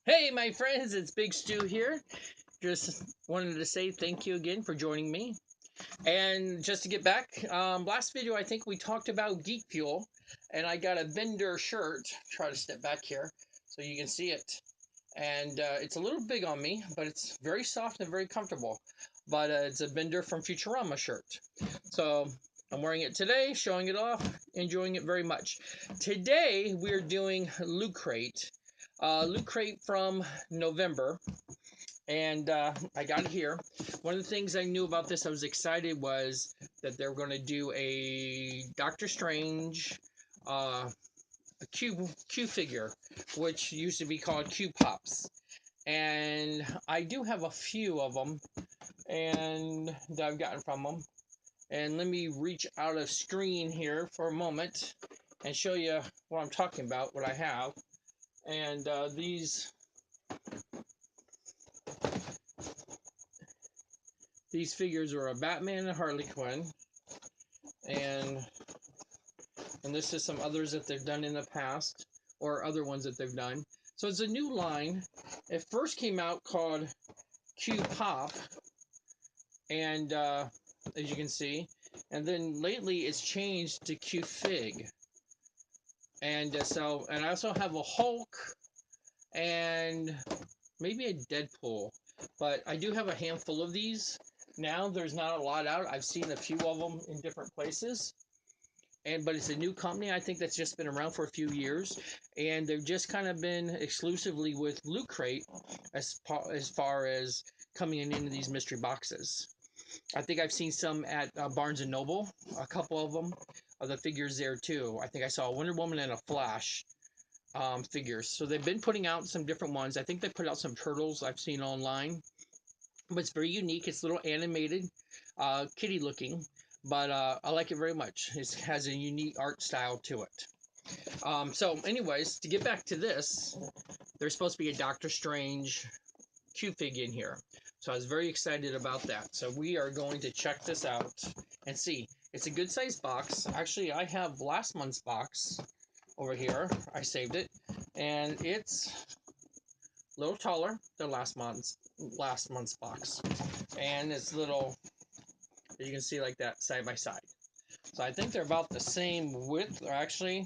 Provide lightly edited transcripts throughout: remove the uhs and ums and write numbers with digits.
Hey, my friends, it's Big Stu here. Just wanted to say thank you again for joining me. And just to get back, last video I think we talked about Geek Fuel, and I got a vendor shirt. Try to step back here so you can see it. And it's a little big on me, but it's very soft and very comfortable. But it's a vendor from Futurama shirt. So I'm wearing it today, showing it off, enjoying it very much. Today we're doing Loot Crate. Loot Crate from November, and I got it here. One of the things I knew about this, I was excited, was that they were going to do a Doctor Strange a Q figure, which used to be called Q Pops, and I do have a few of them, and that I've gotten from them. And let me reach out of screen here for a moment and show you what I'm talking about, what I have. And these figures are a Batman and Harley Quinn, and this is some others that they've done in the past, or other ones that they've done. So it's a new line. It first came out called Q Pop, and as you can see, and then lately it's changed to Q Fig, and and I also have a Hulk and maybe a Deadpool, but I do have a handful of these. Now there's not a lot out. I've seen a few of them in different places, but it's a new company. I think that's just been around for a few years, and they've just kind of been exclusively with Loot Crate as far as coming into these mystery boxes. I think I've seen some at Barnes and Noble, a couple of them, of the figures there too. I think I saw a Wonder Woman and a Flash figures. So they've been putting out some different ones. I think they put out some turtles I've seen online, but it's very unique. It's a little animated, kitty looking, but I like it very much. It has a unique art style to it. Anyways, to get back to this, there's supposed to be a Doctor Strange Q fig in here. So I was very excited about that. So we are going to check this out and see. It's a good sized box. Actually, I have last month's box over here. I saved it, and it's a little taller than last month's box, and it's little, as you can see, like that, side by side. So I think they're about the same width, or actually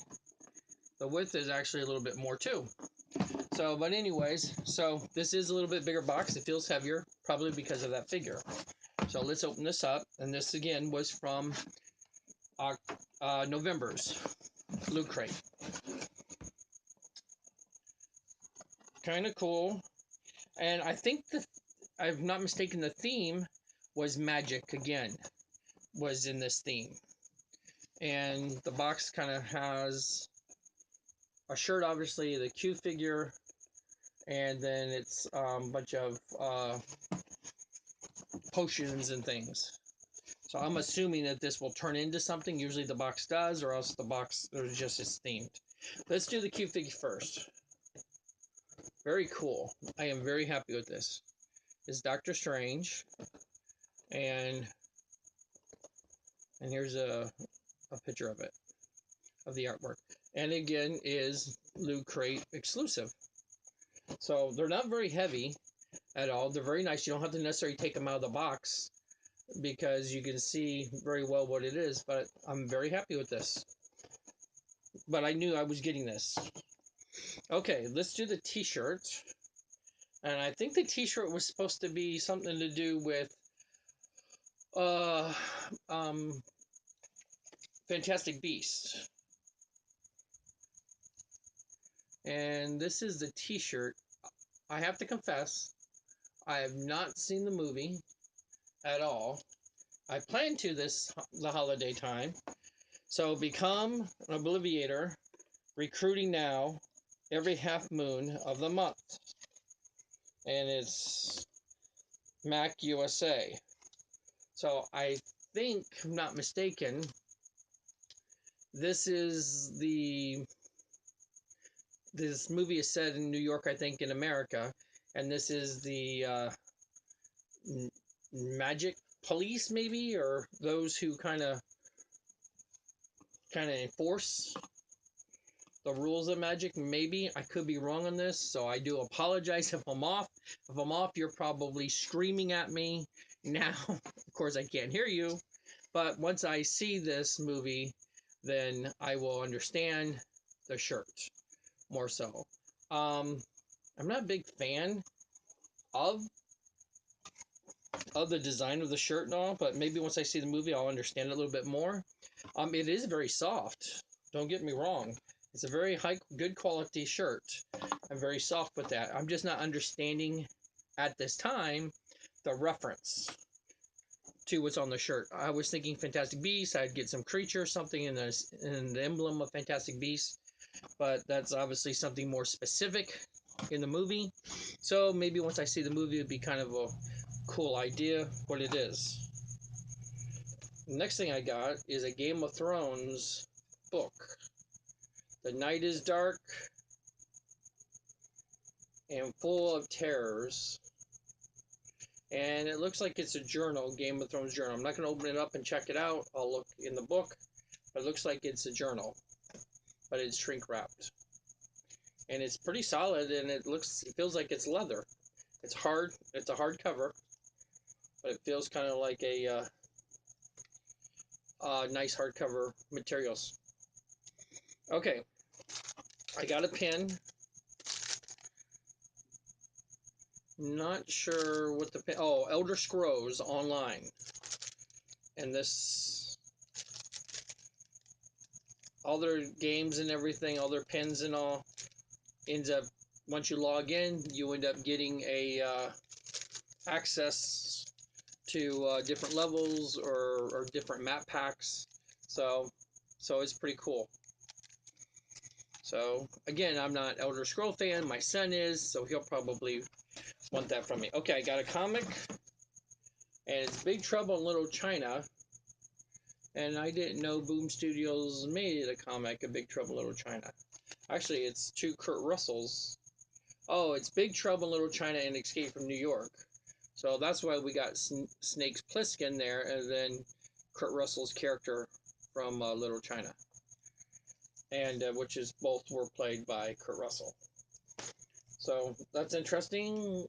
the width is actually a little bit more too. So, but anyways, so this is a little bit bigger box. It feels heavier, probably because of that figure. So let's open this up. And this again was from November's Loot Crate. Kind of cool. And I think I'm not mistaken, the theme was magic again, was in this theme. And the box kind of has a shirt, obviously, the Q figure, and then it's a bunch of potions and things. So I'm assuming that this will turn into something. Usually the box does, or else the box is just is themed. Let's do the Q figure first. Very cool. I am very happy with this. It's Doctor Strange, and here's a picture of it, of the artwork. And again, is Loot Crate exclusive. So they're not very heavy at all. They're very nice. You don't have to necessarily take them out of the box because you can see very well what it is. But I'm very happy with this. But I knew I was getting this. Okay, let's do the t-shirt. And I think the t-shirt was supposed to be something to do with uh um Fantastic Beasts. And this is the t-shirt. I have to confess, I have not seen the movie at all. I plan to the holiday time. So become an Obliviator, recruiting now every half moon of the month. And it's Mac USA. So I think, if I'm not mistaken, this is this movie is set in New York, I think, in America, and this is the magic police, maybe, or those who kind of enforce the rules of Magic. Maybe I could be wrong on this, so I do apologize if I'm off. If I'm off, you're probably screaming at me now. Of course, I can't hear you, but once I see this movie, then I will understand the shirt more so. I'm not a big fan of the design of the shirt and all, but maybe once I see the movie, I'll understand it a little bit more. It is very soft. Don't get me wrong. It's a very good quality shirt. I'm very soft with that. I'm just not understanding at this time the reference to what's on the shirt. I was thinking Fantastic Beasts. I'd get some creature, something in the emblem of Fantastic Beasts, but that's obviously something more specific in the movie. So maybe once I see the movie, it'd be kind of a cool idea what it is. The next thing I got is a Game of Thrones book. The night is dark and full of terrors. And it looks like it's a journal, Game of Thrones journal. I'm not going to open it up and check it out. I'll look in the book. But it looks like it's a journal. But it's shrink wrapped. And it's pretty solid, and it feels like it's leather. It's hard. It's a hard cover. But it feels kind of like a nice hardcover materials. Okay. I got a pen. Not sure what the pen... Oh, Elder Scrolls Online. And this... all their games and everything, all their pens and all, ends up... once you log in, you end up getting a access to different levels or different map packs. So it's pretty cool. So, again, I'm not Elder Scroll fan. My son is, so he'll probably want that from me. Okay, I got a comic, and it's Big Trouble in Little China. And I didn't know Boom Studios made a comic of Big Trouble in Little China. Actually, it's two Kurt Russells. Oh, it's Big Trouble in Little China and Escape from New York. So that's why we got Snake Plissken there, and then Kurt Russell's character from Little China. And which is both were played by Kurt Russell. So that's interesting.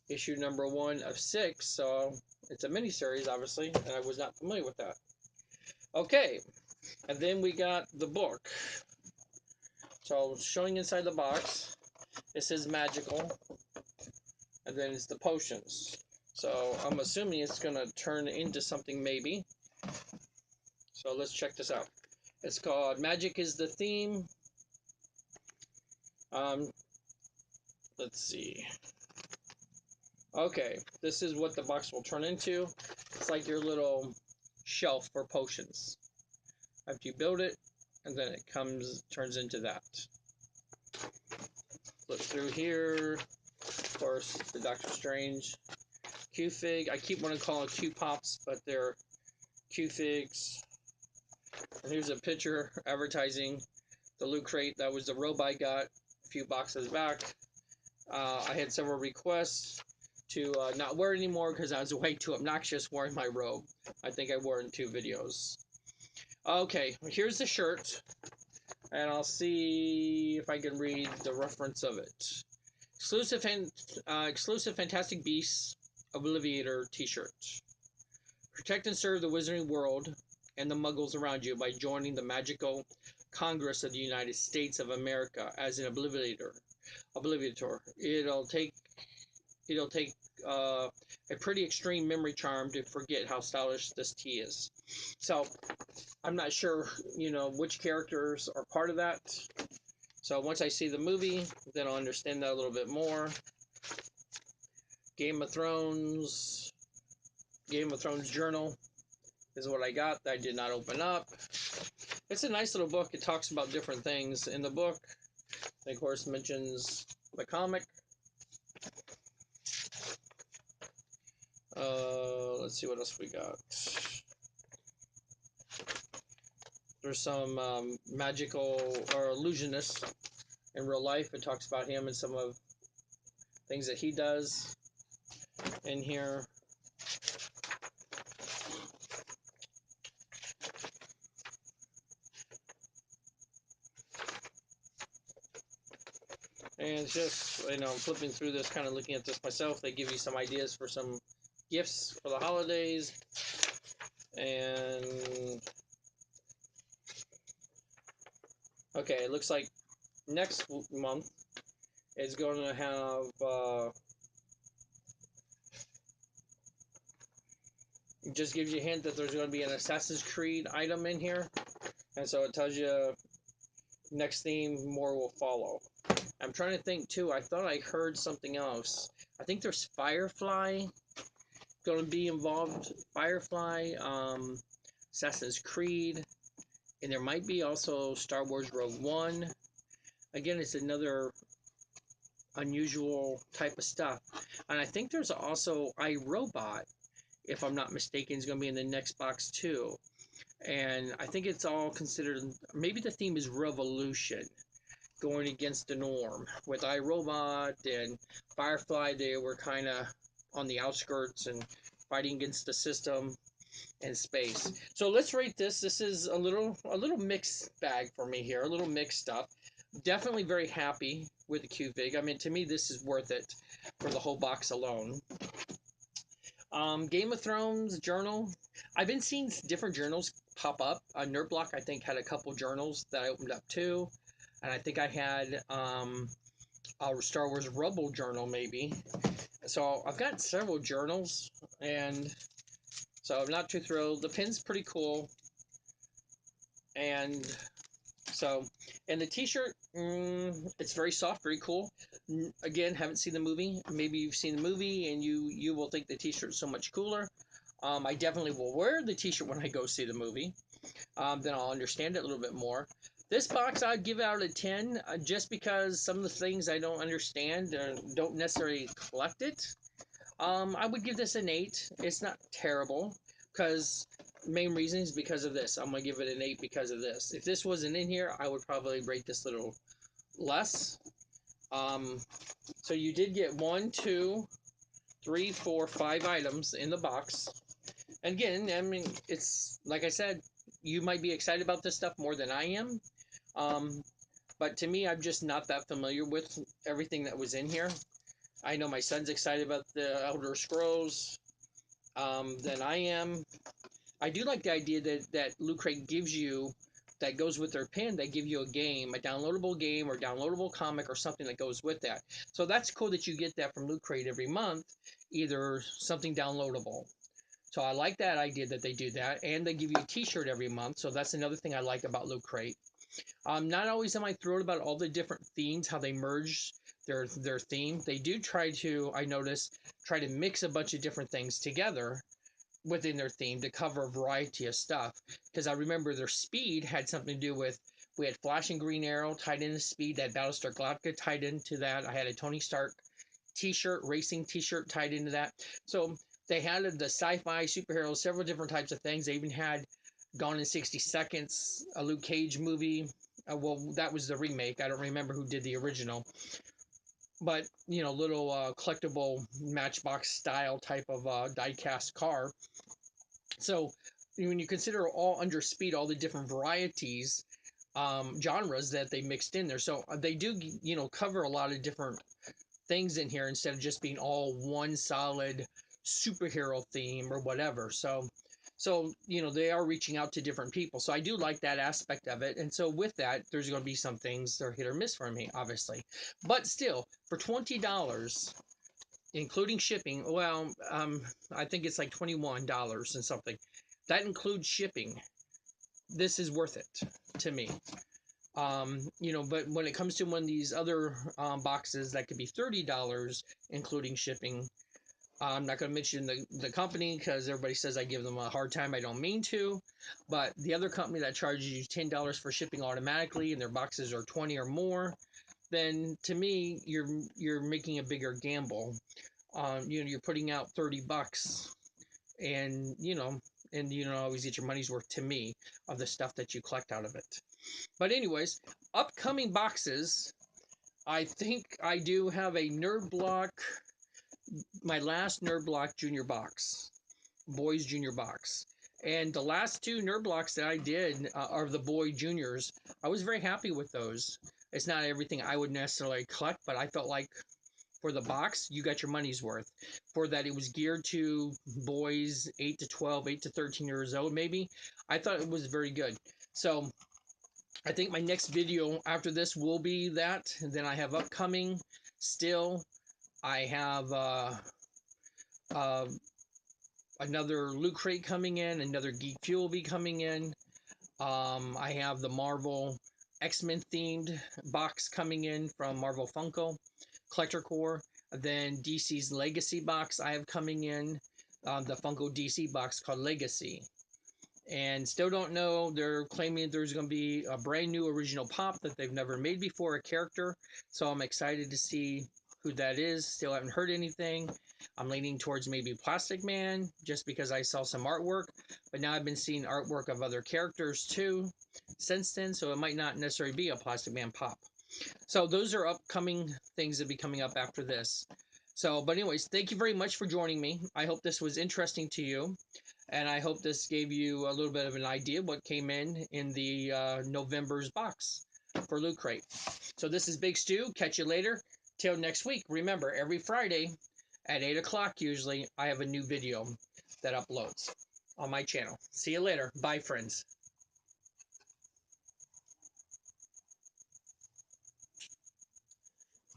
Issue number 1 of 6. So it's a miniseries, obviously, and I was not familiar with that. Okay, and then we got the book. So showing inside the box, it says magical, and then it's the potions. So I'm assuming it's going to turn into something maybe. So let's check this out. It's called Magic is the Theme. Let's see. Okay, this is what the box will turn into. It's like your little shelf for potions. After you build it, and then it turns into that. Flip through here. Of course, the Doctor Strange Q-Fig. I keep wanting to call them Q-Pops, but they're Q-Figs. And here's a picture advertising the Loot Crate. That was the robe I got a few boxes back. I had several requests to not wear it anymore because I was way too obnoxious wearing my robe. I think I wore it in 2 videos. Okay, here's the shirt, and I'll see if I can read the reference of it. Exclusive Fantastic Beasts Obliviator t-shirt. Protect and serve the wizarding world and the muggles around you by joining the magical Congress of the United States of America as an Obliviator. It'll take a pretty extreme memory charm to forget how stylish this tee is. So I'm not sure, which characters are part of that. So once I see the movie, then I'll understand that a little bit more. Game of Thrones journal is what I got that I did not open up. It's a nice little book. It talks about different things in the book. And of course mentions the comic. Let's see what else we got. There's some magical or illusionist in real life. It talks about him and some of things that he does in here. And it's just, I'm flipping through this, kind of looking at this myself. They give you some ideas for some gifts for the holidays. And okay, it looks like next month is going to have it just gives you a hint that there's going to be an Assassin's Creed item in here, and so it tells you next theme more will follow. I'm trying to think too. I thought I heard something else. I think there's Firefly going to be involved. Firefly, Assassin's Creed, and there might be also Star Wars Rogue One. Again, it's another unusual type of stuff. And I think there's also iRobot, if I'm not mistaken, is going to be in the next box too. And I think it's all considered, maybe the theme is revolution, going against the norm. With iRobot and Firefly, they were kind of on the outskirts and fighting against the system and space. So let's rate this. This is a little mixed bag for me here, a little mixed stuff. Definitely very happy with the Q-Fig. I mean, to me, this is worth it for the whole box alone. Game of Thrones journal. I've been seeing different journals pop up. Nerdblock, I think, had a couple journals that I opened up too. And I think I had a Star Wars Rebel journal, maybe. So I've got several journals, and so I'm not too thrilled. The pin's pretty cool. And so, and the t-shirt, it's very soft, very cool. Again, haven't seen the movie. Maybe you've seen the movie and you will think the t-shirt's so much cooler. I definitely will wear the t-shirt when I go see the movie. Then I'll understand it a little bit more. This box I'd give out a 10 just because some of the things I don't understand don't necessarily collect it. I would give this an 8. It's not terrible because main reason is because of this. I'm going to give it an 8 because of this. If this wasn't in here, I would probably rate this a little less. So you did get 1, 2, 3, 4, 5 items in the box. And again, I mean, it's like I said, you might be excited about this stuff more than I am. But to me, I'm just not that familiar with everything that was in here. I know my son's excited about the Elder Scrolls than I am. I do like the idea that Loot Crate gives you, that goes with their pin, they give you a game, a downloadable game or downloadable comic or something that goes with that. So that's cool that you get that from Loot Crate every month, either something downloadable. So I like that idea that they do that, and they give you a t-shirt every month, so that's another thing I like about Loot Crate. Not always am I thrilled about all the different themes, how they merge their theme. They do try to, I notice, try to mix a bunch of different things together within their theme to cover a variety of stuff. Because I remember their speed had something to do with, we had Flash and Green Arrow tied into speed, that Battlestar Galactica tied into that. I had a Tony Stark t-shirt, racing t-shirt tied into that. So they had the sci-fi superheroes, several different types of things. They even had Gone in 60 Seconds, a Luke Cage movie. Well, that was the remake. I don't remember who did the original. But, little collectible Matchbox style type of die-cast car. So when you consider all under speed, all the different varieties, genres that they mixed in there. So they do, cover a lot of different things in here instead of just being all one solid superhero theme or whatever. So they are reaching out to different people. So I do like that aspect of it. And so with that, there's going to be some things that are hit or miss for me, obviously. But still, for $20, including shipping, well, I think it's like $21 and something. That includes shipping. This is worth it to me. But when it comes to one of these other boxes that could be $30, including shipping, I'm not going to mention the company because everybody says I give them a hard time. I don't mean to. But the other company that charges you $10 for shipping automatically and their boxes are 20 or more, then to me, you're making a bigger gamble. You're putting out $30 and, and you don't always get your money's worth to me of the stuff that you collect out of it. But anyways, upcoming boxes, I think I do have a Nerd Block, my last Nerd Block Junior box, Boys Junior box. And the last two Nerd Blocks that I did are the Boy Juniors. I was very happy with those. It's not everything I would necessarily collect, but I felt like for the box, you got your money's worth. For that, it was geared to boys 8 to 12, 8 to 13 years old, maybe. I thought it was very good. So I think my next video after this will be that. And then I have upcoming still. I have uh, another Loot Crate coming in, another Geek Fuel will be coming in. I have the Marvel X-Men themed box coming in from Marvel Funko Collector Core. Then DC's Legacy box I have coming in, the Funko DC box called Legacy. And still don't know. They're claiming there's going to be a brand new original pop that they've never made before, a character. So I'm excited to see who that is. Still haven't heard anything. I'm leaning towards maybe Plastic Man just because I saw some artwork. But now I've been seeing artwork of other characters too since then. So it might not necessarily be a Plastic Man pop. So those are upcoming things that will be coming up after this. So, but anyways, thank you very much for joining me. I hope this was interesting to you. And I hope this gave you a little bit of an idea what came in the November's box for Loot Crate. So this is Big Stu. Catch you later. Till next week. Remember, every Friday at 8 o'clock usually, I have a new video that uploads on my channel. See you later. Bye, friends.